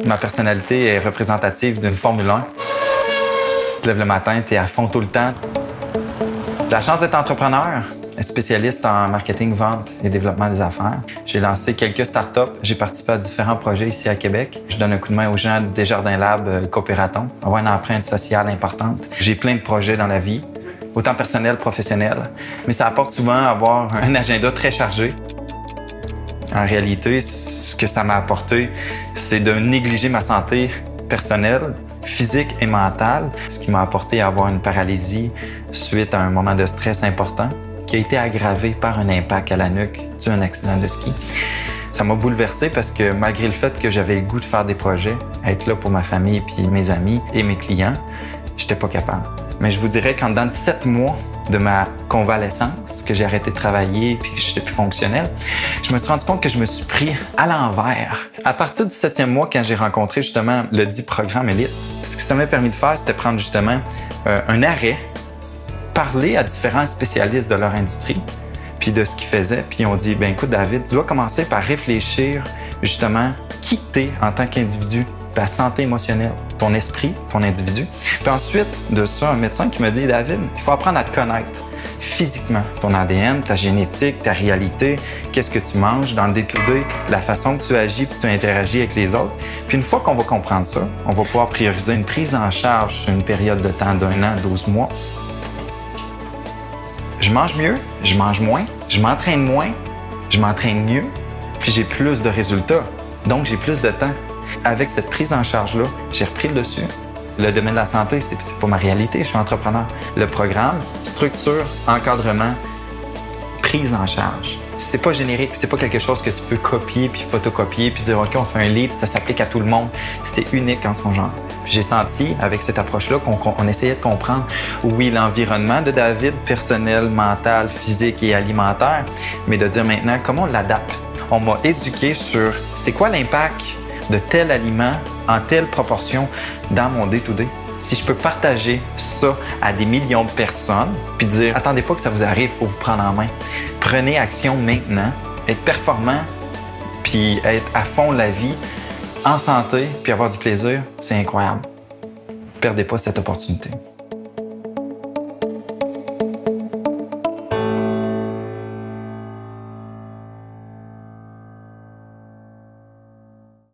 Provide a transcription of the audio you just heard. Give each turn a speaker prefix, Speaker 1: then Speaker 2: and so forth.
Speaker 1: Ma personnalité est représentative d'une Formule 1. Tu te lèves le matin, tu es à fond tout le temps. J'ai la chance d'être entrepreneur, spécialiste en marketing, vente et développement des affaires. J'ai lancé quelques startups. J'ai participé à différents projets ici à Québec. Je donne un coup de main aux gens du Desjardins Lab Coopératon, avoir une empreinte sociale importante. J'ai plein de projets dans la vie, autant personnel, professionnel, mais ça apporte souvent à avoir un agenda très chargé. En réalité, ce que ça m'a apporté, c'est de négliger ma santé personnelle, physique et mentale, ce qui m'a apporté à avoir une paralysie suite à un moment de stress important qui a été aggravé par un impact à la nuque dû à un accident de ski. Ça m'a bouleversé parce que malgré le fait que j'avais le goût de faire des projets, être là pour ma famille puis mes amis et mes clients, j'étais pas capable. Mais je vous dirais qu'en dedans de 7 mois de ma convalescence, que j'ai arrêté de travailler puis que je n'étais plus fonctionnel, je me suis rendu compte que je me suis pris à l'envers. À partir du 7e mois, quand j'ai rencontré justement le dit programme Élite, ce que ça m'a permis de faire, c'était prendre justement un arrêt, parler à différents spécialistes de leur industrie, puis de ce qu'ils faisaient. Puis ils ont dit, bien écoute David, tu dois commencer par réfléchir justement qui t'es en tant qu'individu, ta santé émotionnelle, ton esprit, ton individu. Puis ensuite de ça, un médecin qui m'a dit, David, il faut apprendre à te connaître physiquement, ton ADN, ta génétique, ta réalité, qu'est-ce que tu manges dans le day-to-day, la façon que tu agis puis tu interagis avec les autres. Puis une fois qu'on va comprendre ça, on va pouvoir prioriser une prise en charge sur une période de temps d'1 an, 12 mois. Je mange mieux, je mange moins, je m'entraîne moins, je m'entraîne mieux, puis j'ai plus de résultats. Donc, j'ai plus de temps. Avec cette prise en charge-là, j'ai repris le dessus. Le domaine de la santé, c'est pas ma réalité, je suis entrepreneur. Le programme, structure, encadrement, prise en charge. C'est pas générique, c'est pas quelque chose que tu peux copier puis photocopier puis dire OK, on fait un livre, ça s'applique à tout le monde. C'est unique en son genre. J'ai senti avec cette approche-là qu'on essayait de comprendre, oui, l'environnement de David, personnel, mental, physique et alimentaire, mais de dire maintenant comment on l'adapte. On m'a éduqué sur c'est quoi l'impact de tel aliment en telle proportion dans mon day-to-day. Si je peux partager ça à des millions de personnes, puis dire, attendez pas que ça vous arrive, il faut vous prendre en main. Prenez action maintenant, être performant, puis être à fond de la vie, en santé, puis avoir du plaisir, c'est incroyable. Perdez pas cette opportunité.